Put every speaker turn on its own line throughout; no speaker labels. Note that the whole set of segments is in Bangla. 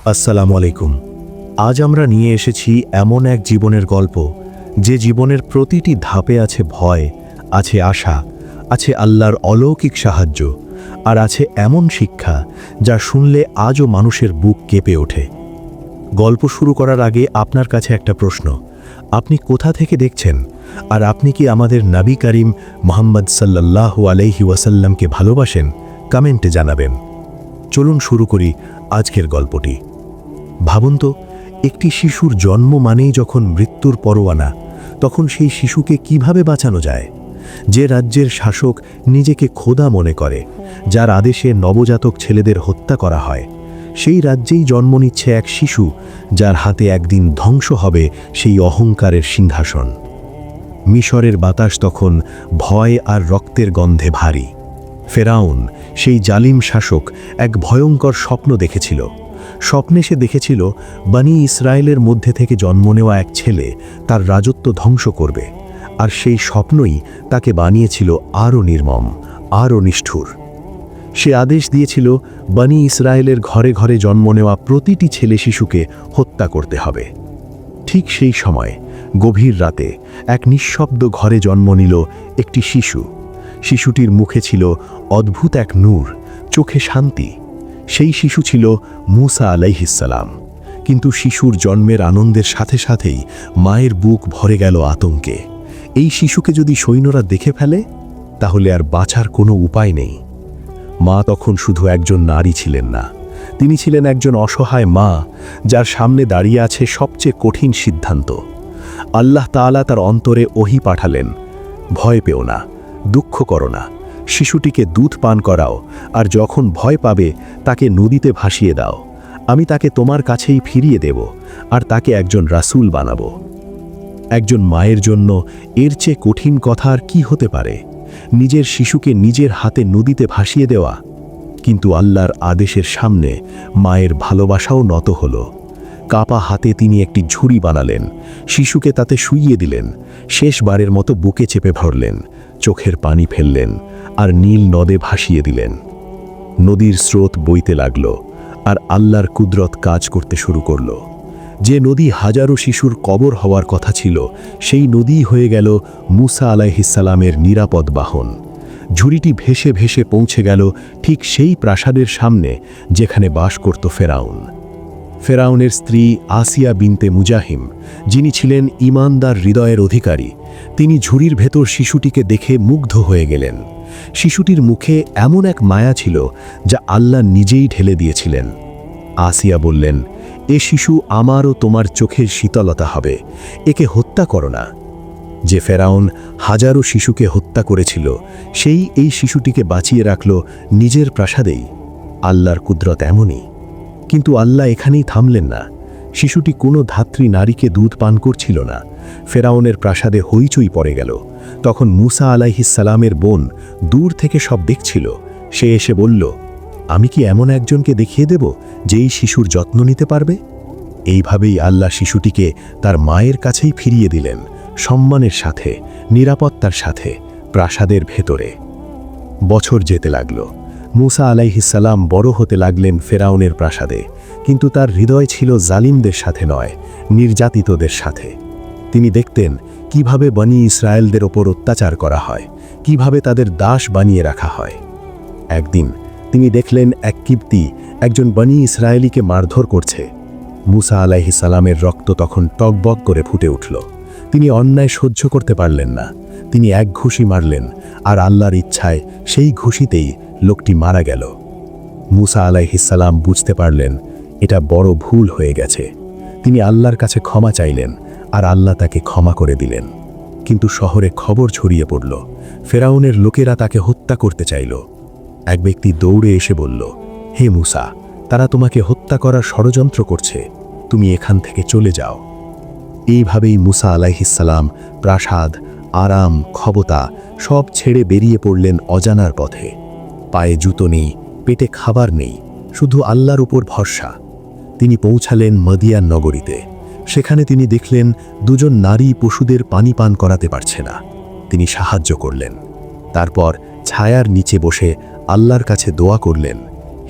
আসসালামু আলাইকুম। আজ আমরা নিয়ে এসেছি এমন এক জীবনের গল্প, যে জীবনের প্রতিটি ধাপে আছে ভয়, আছে আশা, আছে আল্লাহর অলৌকিক সাহায্য, আর আছে এমন শিক্ষা যা শুনলে আজও মানুষের বুক কেঁপে ওঠে। গল্প শুরু করার আগে আপনার কাছে একটা প্রশ্ন: আপনি কোথা থেকে দেখছেন? আর আপনি কি আমাদের নবী করিম মুহাম্মদ সাল্লাল্লাহু আলাইহি ওয়াসাল্লামকে ভালোবাসেন? কমেন্টে জানাবেন। চলুন শুরু করি আজকের গল্পটি। ভাবুন তো, একটি শিশুর জন্ম মানেই যখন মৃত্যুর পরোয়ানা, তখন সেই শিশুকে কিভাবে বাঁচানো যায়? যে রাজ্যের শাসক নিজেকে খোদা মনে করে, যার আদেশে নবজাতক ছেলেদের হত্যা করা হয়, সেই রাজ্যেই জন্ম নিচ্ছে এক শিশু, যার হাতে একদিন ধ্বংস হবে সেই অহংকারের সিংহাসন। মিশরের বাতাস তখন ভয় আর রক্তের গন্ধে ভারী। ফেরাউন, সেই জালিম শাসক, এক ভয়ঙ্কর স্বপ্ন দেখেছিল। স্বপ্নে সে দেখেছিল বনী ইসরায়েলের মধ্যে থেকে জন্ম নেওয়া এক ছেলে তার রাজত্ব ধ্বংস করবে, আর সেই স্বপ্নই তাকে বানিয়েছিল আরও নির্মম, আরও নিষ্ঠুর। সে আদেশ দিয়েছিল বনী ইসরায়েলের ঘরে ঘরে জন্ম নেওয়া প্রতিটি ছেলে শিশুকে হত্যা করতে হবে। ঠিক সেই সময় গভীর রাতে এক নিঃশব্দ ঘরে জন্ম নিল একটি শিশু। শিশুটির মুখে ছিল অদ্ভুত এক নূর, চোখে শান্তি। সেই শিশু ছিল মূসা আলাইহিস সালাম। কিন্তু শিশুর জন্মের আনন্দের সাথে সাথেই মায়ের বুক ভরে গেল আতঙ্কে। এই শিশুকে যদি সৈন্যরা দেখে ফেলে, তাহলে আর বাঁচার কোনো উপায় নেই। মা তখন শুধু একজন নারী ছিলেন না, তিনি ছিলেন একজন অসহায় মা, যার সামনে দাঁড়িয়ে আছে সবচেয়ে কঠিন সিদ্ধান্ত। আল্লাহ তাআলা তার অন্তরে ওহী পাঠালেন: ভয় পেও না, দুঃখ করো না, শিশুটিকে দুধ পান করাও, আর যখন ভয় পাবে তাকে নদীতে ভাসিয়ে দাও। আমি তাকে তোমার কাছেই ফিরিয়ে দেব, আর তাকে একজন রাসূল বানাবো। একজন মায়ের জন্য এর চেয়ে কঠিন কথা আর কি হতে পারে? নিজের শিশুকে নিজের হাতে নদীতে ভাসিয়ে দেওয়া। কিন্তু আল্লাহর আদেশের সামনে মায়ের ভালোবাসাও নত হলো। কাপা হাতে তিনি একটি ঝুড়ি বানালেন, শিশুকে তাতে শুইয়ে দিলেন, শেষবারের মতো বুকে চেপে ধরলেন, চোখের পানি ফেললেন, আর নীল নদে ভাসিয়ে দিলেন। নদীর স্রোত বইতে লাগল, আর আল্লাহর কুদরত কাজ করতে শুরু করল। যে নদী হাজারো শিশুর কবর হওয়ার কথা ছিল, সেই নদী হয়ে গেল মূসা আলাইহিস সালামের নিরাপদ বাহন। ঝুড়িটি ভেসে ভেসে পৌঁছে গেল ঠিক সেই প্রাসাদের সামনে যেখানে বাস করত ফেরাউন। ফেরাউনের স্ত্রী আসিয়া বিনতে মুজাহিম, যিনি ছিলেন ঈমানদার হৃদয়ের অধিকারী, তিনি ঝুড়ির ভেতর শিশুটিকে দেখে মুগ্ধ হয়ে গেলেন। শিশুটির মুখে এমন এক মায়া ছিল যা আল্লাহ নিজেই ঢেলে দিয়েছিলেন। আসিয়া বললেন, এ শিশু আমার ও তোমার চোখের শীতলতা হবে, একে হত্যা করো না। যে ফেরাউন হাজারো শিশুকে হত্যা করেছিল, সেই এই শিশুটিকে বাঁচিয়ে রাখল নিজের প্রাসাদেই। আল্লাহর কুদরত এমনই। কিন্তু আল্লাহ এখানেই থামলেন না। শিশুটি কোনো ধাত্রী নারীকে দুধ পান করছিল না। ফেরাউনের প্রাসাদে হইচই পড়ে গেল। তখন মূসা আলাইহিস সালামের বোন দূর থেকে সব দেখছিল। সে এসে বলল, আমি কি এমন একজনকে দেখিয়ে দেব যে এই শিশুর যত্ন নিতে পারবে? এইভাবেই আল্লাহ শিশুটিকে তার মায়ের কাছেই ফিরিয়ে দিলেন, সম্মানের সাথে, নিরাপত্তার সাথে, প্রাসাদের ভেতরে। বছর যেতে লাগল। মূসা আলাইহিস সালাম বড় হতে লাগলেন ফেরাউনের প্রাসাদে, কিন্তু তার হৃদয় ছিল জালিমদের সাথে নয়, নির্যাতিতদের সাথে। তিনি দেখতেন কিভাবে বনী ইসরায়েলদের ওপর অত্যাচার করা হয়, কিভাবে তাদের দাস বানিয়ে রাখা হয়। একদিন তিনি দেখলেন এক কিপ্তি একজন বনী ইসরায়েলিকে মারধর করছে। মূসা আলাইহিস সালামের রক্ত তখন টকবক করে ফুটে উঠল। তিনি অন্যায় সহ্য করতে পারলেন না। তিনি এক ঘুষি মারলেন, আর আল্লাহর ইচ্ছায় সেই ঘুষিতেই লোকটি মারা গেল। মূসা আলাইহিস সালাম বুঝতে পারলেন এটা বড় ভুল হয়ে গেছে। তিনি আল্লাহর কাছে ক্ষমা চাইলেন, আর আল্লাহ তাকে ক্ষমা করে দিলেন। কিন্তু শহরে খবর ছড়িয়ে পড়ল, ফেরাউনের লোকেরা তাকে হত্যা করতে চাইল। এক ব্যক্তি দৌড়ে এসে বলল, হে মূসা, তারা তোমাকে হত্যা করার ষড়যন্ত্র করছে, তুমি এখান থেকে চলে যাও। এইভাবেই মূসা আলাইহিস সালাম প্রাসাদ, আরাম, ক্ষমতা সব ছেড়ে বেরিয়ে পড়লেন অজানার পথে। পায়ে জুতো নেই, পেটে খাবার নেই, শুধু আল্লাহর উপর ভরসা। তিনি পৌঁছালেন মদিয়ান নগরীতে। সেখানে তিনি দেখলেন দুজন নারী পশুদের পানি পান করাতে পারছে না। তিনি সাহায্য করলেন। তারপর ছায়ার নিচে বসে আল্লাহর কাছে দোয়া করলেন,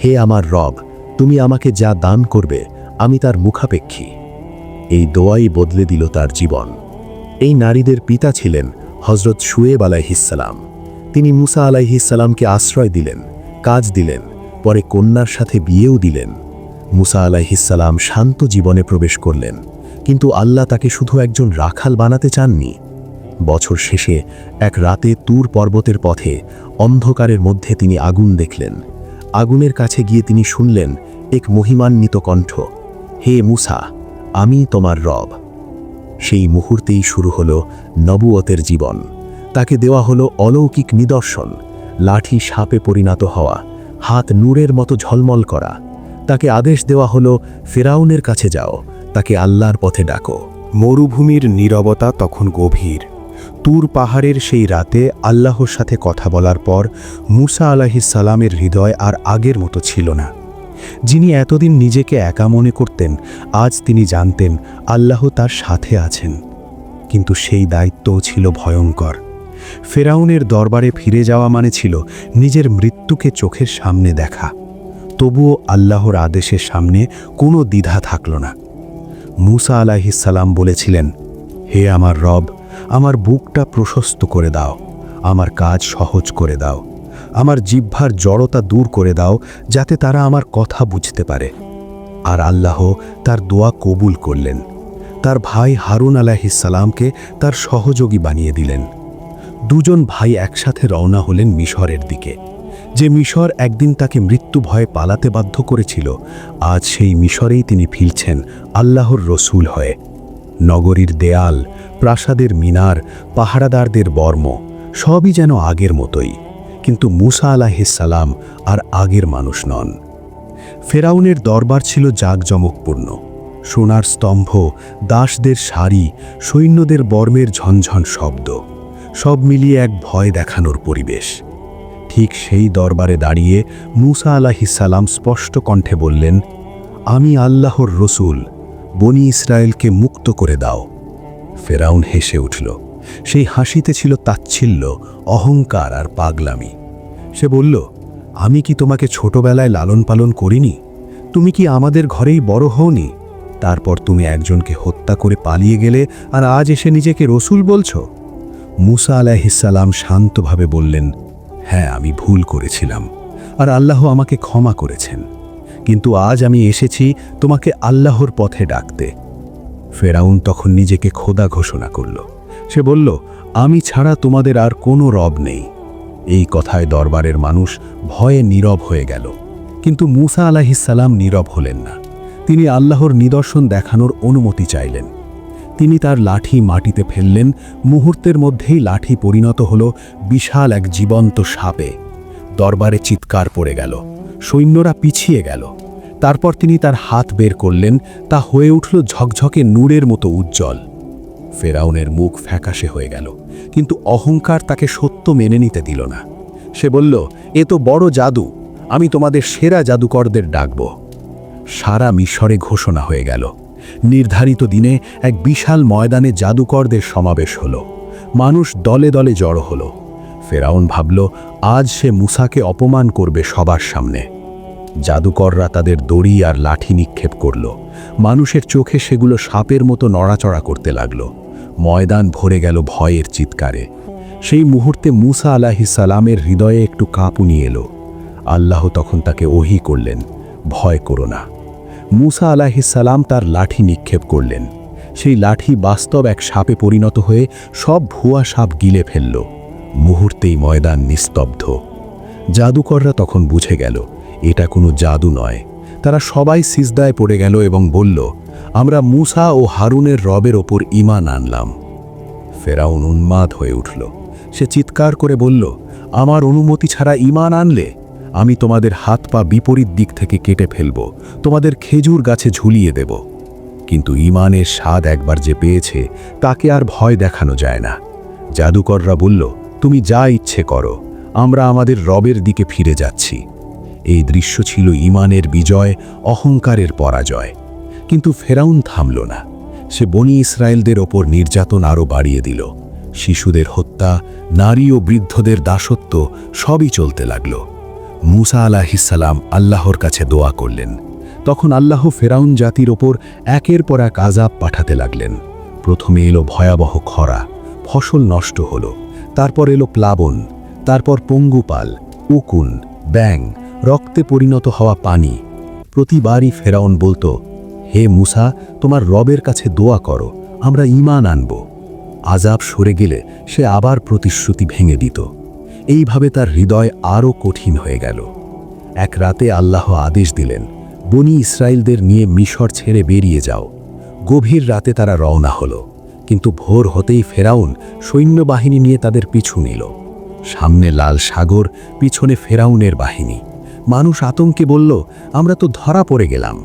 হে আমার রব, তুমি আমাকে যা দান করবে আমি তার মুখাপেক্ষী। এই দোয়াই বদলে দিল তার জীবন। এই নারীদের পিতা ছিলেন হজরত শুয়েব আলাইহিসসালাম। তিনি মুসা আলাইহিসসালামকে আশ্রয় দিলেন, কাজ দিলেন, পরে কন্যার সাথে বিয়েও দিলেন। মুসা আলাইহিসসালাম শান্ত জীবনে প্রবেশ করলেন, কিন্তু আল্লাহ তাকে শুধু একজন রাখাল বানাতে চাননি। বছর শেষে এক রাতে তুর পর্বতের পথে অন্ধকারের মধ্যে তিনি আগুন দেখলেন। আগুনের কাছে গিয়ে তিনি শুনলেন এক মহিমান্বিত কণ্ঠ, হে মুসা, আমি তোমার রব। সেই মুহূর্তেই শুরু হলো নবুয়তের জীবন। তাকে দেওয়া হলো অলৌকিক নিদর্শন, লাঠি সাপে পরিণত হওয়া, হাত নূরের মতো ঝলমল করা। তাকে আদেশ দেওয়া হলো, ফেরাউনের কাছে যাও, তাকে আল্লাহর পথে ডাকো।
মরুভূমির নীরবতা তখন গভীর। তুর পাহাড়ের সেই রাতে আল্লাহর সাথে কথা বলার পর মুসা আলাইহিসসালামের হৃদয় আর আগের মতো ছিল না। যিনি এতদিন নিজেকে একা মনে করতেন, আজ তিনি জানতেন আল্লাহ তার সাথে আছেন। কিন্তু সেই দায়িত্বও ছিল ভয়ঙ্কর। ফেরাউনের দরবারে ফিরে যাওয়া মানে ছিল নিজের মৃত্যুকে চোখের সামনে দেখা। তবুও আল্লাহর আদেশের সামনে কোনো দ্বিধা থাকল না। মুসা আলাইহিসসালাম বলেছিলেন, হে আমার রব, আমার বুকটা প্রশস্ত করে দাও, আমার কাজ সহজ করে দাও, আমার জিহ্বার জড়তা দূর করে দাও, যাতে তারা আমার কথা বুঝতে পারে। আর আল্লাহ তার দোয়া কবুল করলেন। তার ভাই হারুন আলাইহিসসালামকে তার সহযোগী বানিয়ে দিলেন। দুজন ভাই একসাথে রওনা হলেন মিশরের দিকে। যে মিশর একদিন তাকে মৃত্যু ভয়ে পালাতে বাধ্য করেছিল, আজ সেই মিশরেই তিনি ফিরছেন আল্লাহর রসুল হয়ে। নগরীর দেয়াল, প্রাসাদের মিনার, পাহারাদারদের বর্ম সবই যেন আগের মতোই, কিন্তু মুসা আলাইহিসসালাম আর আগের মানুষ নন। ফেরাউনের দরবার ছিল জাঁকজমকপূর্ণ। সোনার স্তম্ভ, দাসদের সারি, সৈন্যদের বর্মের ঝনঝন শব্দ, সব মিলিয়ে এক ভয় দেখানোর পরিবেশ। ঠিক সেই দরবারে দাঁড়িয়ে মুসা আলাইহিসসালাম স্পষ্ট কণ্ঠে বললেন, আমি আল্লাহর রসুল, বনি ইসরায়েলকে মুক্ত করে দাও। ফেরাউন হেসে উঠল। সেই হাসিতে ছিল তাচ্ছিল্য, অহংকার আর পাগলামি। সে বলল, আমি কি তোমাকে ছোটবেলায় লালন পালন করিনি? তুমি কি আমাদের ঘরেই বড় হওনি? তারপর তুমি একজনকে হত্যা করে পালিয়ে গেলে, আর আজ এসে নিজেকে রসুল বলছ? মুসা আলাইহিসসালাম শান্তভাবে বললেন, হ্যাঁ, আমি ভুল করেছিলাম, আর আল্লাহ আমাকে ক্ষমা করেছেন। কিন্তু আজ আমি এসেছি তোমাকে আল্লাহর পথে ডাকতে। ফেরাউন তখন নিজেকে খোদা ঘোষণা করল। সে বলল, আমি ছাড়া তোমাদের আর কোনো রব নেই। এই কথায় দরবারের মানুষ ভয়ে নীরব হয়ে গেল। কিন্তু মুসা আলাইহিসসালাম নীরব হলেন না। তিনি আল্লাহর নিদর্শন দেখানোর অনুমতি চাইলেন। তিনি তার লাঠি মাটিতে ফেললেন। মুহূর্তের মধ্যেই লাঠি পরিণত হল বিশাল এক জীবন্ত সাপে। দরবারে চিৎকার পড়ে গেল, সৈন্যরা পিছিয়ে গেল। তারপর তিনি তার হাত বের করলেন, তা হয়ে উঠল ঝকঝকে নূরের মতো উজ্জ্বল। ফেরাউনের মুখ ফ্যাকাশে হয়ে গেল, কিন্তু অহংকার তাকে সত্য মেনে নিতে দিল না। সে বলল, এ তো বড় জাদু, আমি তোমাদের সেরা জাদুকরদের ডাকব। সারা মিশরে ঘোষণা হয়ে গেল। নির্ধারিত দিনে এক বিশাল ময়দানে জাদুকরদের সমাবেশ হল। মানুষ দলে দলে জড়ো হল। ফেরাউন ভাবল, আজ সে মুসাকে অপমান করবে সবার সামনে। জাদুকররা তাদের দড়ি আর লাঠি নিক্ষেপ করল। মানুষের চোখে সেগুলো সাপের মতো নড়াচড়া করতে লাগল। ময়দান ভরে গেল ভয়ের চিৎকারে। সেই মুহূর্তে মুসা আলাইহিসসালামের হৃদয়ে একটু কাঁপুনি এলো। আল্লাহ তখন তাকে ওহী করলেন, ভয় করো না। মুসা আলাইহিসসালাম তার লাঠি নিক্ষেপ করলেন। সেই লাঠি বাস্তব এক সাপে পরিণত হয়ে সব ভুয়া সাপ গিলে ফেলল। মুহূর্তেই ময়দান নিস্তব্ধ। জাদুকররা তখন বুঝে গেল এটা কোনো জাদু নয়। তারা সবাই সিজদায় পড়ে গেল এবং বলল, আমরা মুসা ও হারুনের রবের ওপর ঈমান আনলাম। ফেরাউন উন্মাদ হয়ে উঠল। সে চিৎকার করে বলল, আমার অনুমতি ছাড়া ঈমান আনলে আমি তোমাদের হাত পা বিপরীত দিক থেকে কেটে ফেলব, তোমাদের খেজুর গাছে ঝুলিয়ে দেব। কিন্তু ঈমানের স্বাদ একবার যে পেয়েছে, তাকে আর ভয় দেখানো যায় না। জাদুকররা বলল, তুমি যা ইচ্ছে করো, আমরা আমাদের রবের দিকে ফিরে যাচ্ছি। এই দৃশ্য ছিল ঈমানের বিজয়, অহংকারের পরাজয়। কিন্তু ফেরাউন থামল না। সে বনি ইসরায়েলদের ওপর নির্যাতন আরও বাড়িয়ে দিল। শিশুদের হত্যা, নারী ও বৃদ্ধদের দাসত্ব সবই চলতে লাগল। মুসা আলাইহিসসালাম আল্লাহর কাছে দোয়া করলেন। তখন আল্লাহ ফেরাউন জাতির ওপর একের পর এক আযাব পাঠাতে লাগলেন। প্রথমে এলো ভয়াবহ খরা, ফসল নষ্ট হলো। তারপর এলো প্লাবন, তারপর পঙ্গুপাল, উকুন, ব্যাং, রক্তে পরিণত হওয়া পানি। প্রতিবারই ফেরাউন বলতো, হে মুসা, তোমার রবের কাছে দোয়া করো, আমরা ঈমান আনব। আযাব সরে গেলে সে আবার প্রতিশ্রুতি ভেঙে দিত। এইভাবে তার হৃদয় আরও কঠিন হয়ে গেল। এক রাতে আল্লাহ আদেশ দিলেন, বনি ইসরায়েলদের নিয়ে মিশর ছেড়ে বেরিয়ে যাও। গভীর রাতে তারা রওনা হলো, কিন্তু ভোর হতেই ফেরাউন সৈন্যবাহিনী নিয়ে তাদের পিছু নিল। সামনে লাল সাগর, পিছনে ফেরাউনের বাহিনী। মানুষ আতঙ্কে বলল, আমরা তো ধরা পড়ে গেলাম।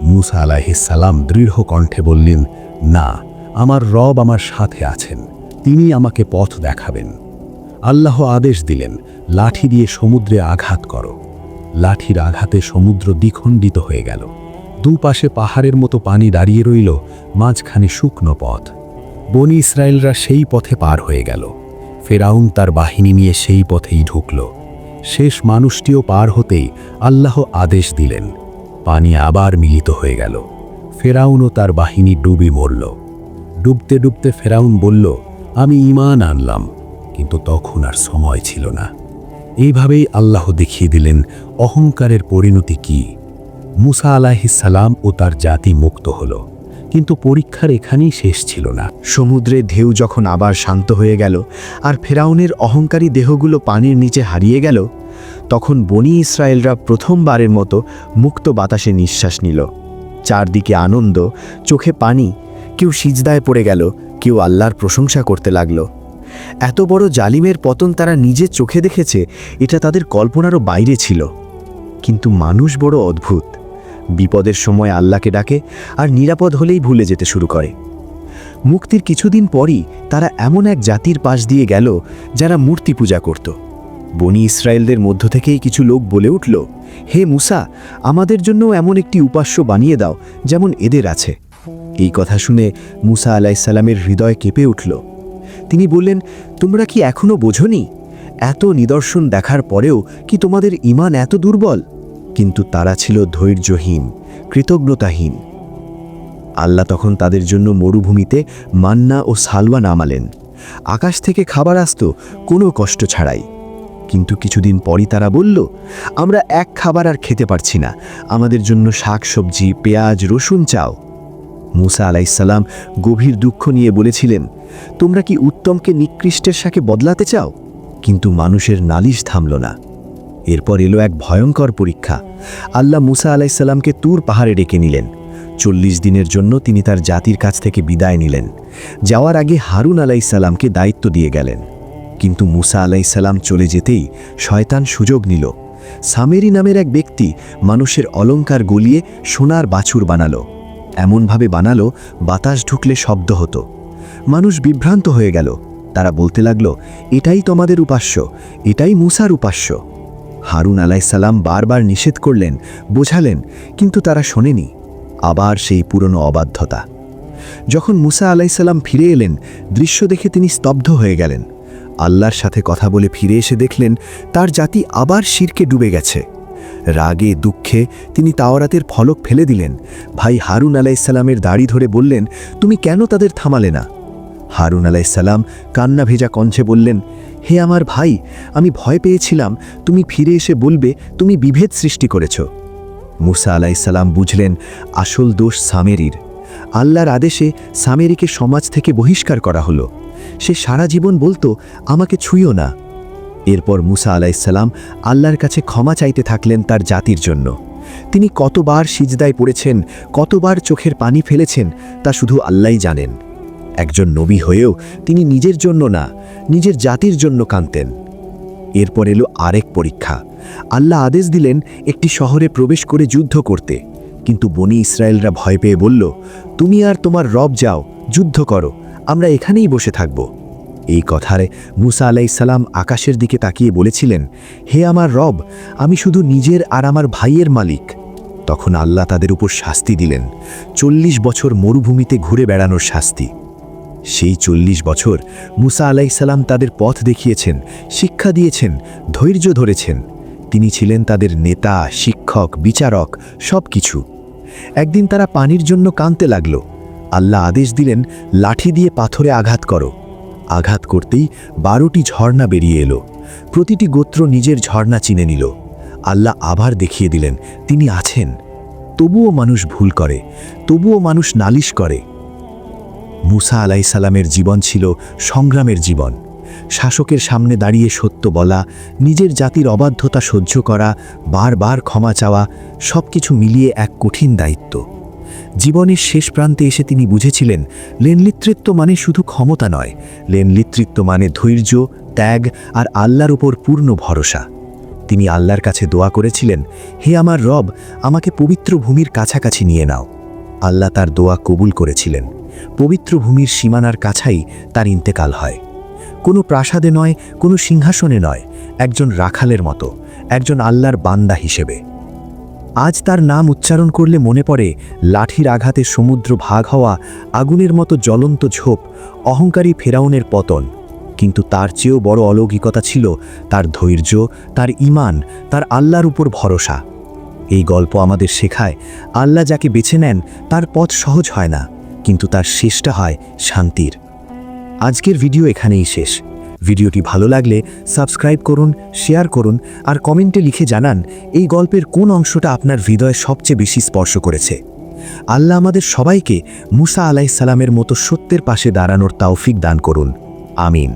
মুসা আলাইহিস সালাম দৃঢ় কণ্ঠে বললেন, না, আমার রব আমার সাথে আছেন, তিনি আমাকে পথ দেখাবেন। আল্লাহ আদেশ দিলেন, লাঠি দিয়ে সমুদ্রে আঘাত করো। লাঠির আঘাতে সমুদ্র দ্বিখণ্ডিত হয়ে গেল। দুপাশে পাহাড়ের মতো পানি দাঁড়িয়ে রইল, মাঝখানে শুকনো পথ। বনি ইসরায়েলরা সেই পথে পার হয়ে গেল। ফেরাউন তার বাহিনী নিয়ে সেই পথেই ঢুকল। শেষ মানুষটিও পার হতেই আল্লাহ আদেশ দিলেন, পানি আবার মিলিত হয়ে গেল। ফেরাউনও তার বাহিনী ডুবে মরল। ডুবতে ডুবতে ফেরাউন বলল, আমি ঈমান আনলাম, কিন্তু তখন আর সময় ছিল না। এইভাবেই আল্লাহ দেখিয়ে দিলেন অহংকারের পরিণতি কি। মুসা আলাইহিস সালাম ও তার জাতি মুক্ত হল, কিন্তু পরীক্ষার এখানেই শেষ ছিল না।
সমুদ্রের ঢেউ যখন আবার শান্ত হয়ে গেল আর ফেরাউনের অহংকারী দেহগুলো পানির নিচে হারিয়ে গেল, তখন বনি ইসরায়েলরা প্রথমবারের মতো মুক্ত বাতাসে নিঃশ্বাস নিল। চারদিকে আনন্দ, চোখে পানি। কেউ সিজদায় পড়ে গেল, কেউ আল্লাহর প্রশংসা করতে লাগল। এত বড় জালিমের পতন তারা নিজের চোখে দেখেছে, এটা তাদের কল্পনারও বাইরে ছিল। কিন্তু মানুষ বড় অদ্ভুত। বিপদের সময় আল্লাহকে ডাকে আর নিরাপদ হলেই ভুলে যেতে শুরু করে। মুক্তির কিছুদিন পরই তারা এমন এক জাতির পাশ দিয়ে গেল যারা মূর্তি পূজা করত। বনি ইসরায়েলদের মধ্য থেকেই কিছু লোক বলে উঠল, হে মুসা, আমাদের জন্য এমন একটি উপাস্য বানিয়ে দাও যেমন এদের আছে। এই কথা শুনে মুসা আলাইহিস সালামের হৃদয় কেঁপে উঠল। তিনি বললেন, তোমরা কি এখনো বোঝোনি? এত নিদর্শন দেখার পরেও কি তোমাদের ঈমান এত দুর্বল? কিন্তু তারা ছিল ধৈর্যহীন, কৃতজ্ঞতাহীন। আল্লাহ তখন তাদের জন্য মরুভূমিতে মান্না ও সালওয়া নামালেন। আকাশ থেকে খাবার আসত কোনো কষ্ট ছাড়াই। কিন্তু কিছুদিন পরই তারা বলল, আমরা এক খাবার আর খেতে পারছি না, আমাদের জন্য শাক সবজি, পেঁয়াজ, রসুন চাও। মুসা আলাইহিস সালাম গভীর দুঃখ নিয়ে বলেছিলেন, তোমরা কি উত্তমকে নিকৃষ্টের সাথে বদলাতে চাও? কিন্তু মানুষের নালিশ থামল না। এরপর এলো এক ভয়ঙ্কর পরীক্ষা। আল্লাহ মুসা আলাইহিস সালামকে তুর পাহাড়ে ডেকে নিলেন। 40 দিনের জন্য তিনি তার জাতির কাছ থেকে বিদায় নিলেন। যাওয়ার আগে হারুন আলাইহিস সালামকে দায়িত্ব দিয়ে গেলেন। কিন্তু মুসা আলাইহিস সালাম চলে যেতেই শয়তান সুযোগ নিল। সামেরি নামের এক ব্যক্তি মানুষের অলংকার গলিয়ে সোনার বাছুর বানালো। এমনভাবে বানালো বাতাস ঢুকলে শব্দ হতো। মানুষ বিভ্রান্ত হয়ে গেল। তারা বলতে লাগল, এটাই তোমাদের উপাস্য, এটাই মুসার উপাস্য। হারুন আলাইহিস সালাম বারবার নিষেধ করলেন, বোঝালেন, কিন্তু তারা শোনেনি। আবার সেই পুরনো অবাধ্যতা। যখন মুসা আলাইহিস সালাম ফিরে এলেন, দৃশ্য দেখে তিনি স্তব্ধ হয়ে গেলেন। আল্লাহর সাথে কথা বলে ফিরে এসে দেখলেন তার জাতি আবার শিরকে ডুবে গেছে। রাগে দুঃখে তিনি তাওরাতের ফলক ফেলে দিলেন। ভাই হারুন আলাইহিস সালামের দাড়ি ধরে বললেন, তুমি কেন তাদের থামালে না? হারুন আলাইহিস সালাম কান্না ভেজা কণ্ঠে বললেন, হে আমার ভাই, আমি ভয় পেয়েছিলাম তুমি ফিরে এসে বলবে তুমি বিভেদ সৃষ্টি করেছ। মুসা আলাইহিস সালাম বুঝলেন আসল দোষ সামেরির। আল্লাহর আদেশে সামেরিকে সমাজ থেকে বহিষ্কার করা হলো। সে সারা জীবন বলতো, আমাকে ছুঁইও না। এরপর মুসা আলাইহিস সালাম আল্লাহর কাছে ক্ষমা চাইতে থাকলেন তার জাতির জন্য। তিনি কতবার সিজদায় পড়েছেন, কতবার চোখের পানি ফেলেছেন, তা শুধু আল্লাহই জানেন। একজন নবী হয়েও তিনি নিজের জন্য না, নিজের জাতির জন্য কাঁদতেন। এরপর এলো আরেক পরীক্ষা। আল্লাহ আদেশ দিলেন একটি শহরে প্রবেশ করে যুদ্ধ করতে। কিন্তু বনি ইসরায়েলরা ভয় পেয়ে বলল, তুমি আর তোমার রব যাও, যুদ্ধ করো, আমরা এখানেই বসে থাকব। এই কথায় মুসা আলাইহিস সালাম আকাশের দিকে তাকিয়ে বলেছিলেন, হে আমার রব, আমি শুধু নিজের আর আমার ভাইয়ের মালিক। তখন আল্লাহ তাদের উপর শাস্তি দিলেন, 40 বছর মরুভূমিতে ঘুরে বেড়ানোর শাস্তি। সেই 40 বছর মুসা আলাইহিস সালাম তাদের পথ দেখিয়েছেন, শিক্ষা দিয়েছেন, ধৈর্য ধরেছেন। তিনি ছিলেন তাদের নেতা, শিক্ষক, বিচারক, সব কিছু। একদিন তারা পানির জন্য কাঁদতে লাগল। আল্লাহ আদেশ দিলেন, লাঠি দিয়ে পাথরে আঘাত করো। আঘাত করতেই 12টি ঝর্ণা বেরিয়ে এলো। প্রতিটি গোত্র নিজের ঝর্ণা চিনে নিল। আল্লাহ আবার দেখিয়ে দিলেন তিনি আছেন। তবুও মানুষ ভুল করে, তবুও মানুষ নালিশ করে। মুসা আলাইসাল্লামের জীবন ছিল সংগ্রামের জীবন। শাসকের সামনে দাঁড়িয়ে সত্য বলা, নিজের জাতির অবাধ্যতা সহ্য করা, বারবার ক্ষমা চাওয়া, সব কিছু মিলিয়ে এক কঠিন দায়িত্ব। জীবনের শেষ প্রান্তে এসে তিনি বুঝেছিলেন নেতৃত্ব মানে শুধু ক্ষমতা নয়, নেতৃত্ব মানে ধৈর্য, ত্যাগ আর আল্লাহর উপর পূর্ণ ভরসা। তিনি আল্লাহর কাছে দোয়া করেছিলেন, হে আমার রব, আমাকে পবিত্র ভূমির কাছাকাছি নিয়ে নাও। আল্লাহ তার দোয়া কবুল করেছিলেন। পবিত্র ভূমির সীমানার কাছাই তার ইন্তেকাল হয়। কোনো প্রাসাদে নয়, কোনো সিংহাসনে নয়, একজন রাখালের মতো, একজন আল্লাহর বান্দা হিসেবে। আজ তার নাম উচ্চারণ করলে মনে পড়ে লাঠির আঘাতে সমুদ্র ভাগ হওয়া, আগুনের মতো জ্বলন্ত ঝোপ, অহংকারী ফেরাউনের পতন। কিন্তু তার চেয়েও বড় অলৌকিকতা ছিল তার ধৈর্য, তার ঈমান, তার আল্লাহর উপর ভরসা। এই গল্প আমাদের শেখায়, আল্লাহ যাকে বেছে নেন তার পথ সহজ হয় না, কিন্তু তার শেষটা হয় শান্তির। আজকের ভিডিও এখানেই শেষ। ভিডিওটি ভালো লাগলে সাবস্ক্রাইব করুন, শেয়ার করুন আর কমেন্টে লিখে জানান এই গল্পের কোন অংশটা আপনার হৃদয়ে সবচেয়ে বেশি স্পর্শ করেছে। আল্লাহ আমাদের সবাইকে মুসা আলাইহিস সালামের মতো সত্যের পাশে দাঁড়ানোর তৌফিক দান করুন। আমিন।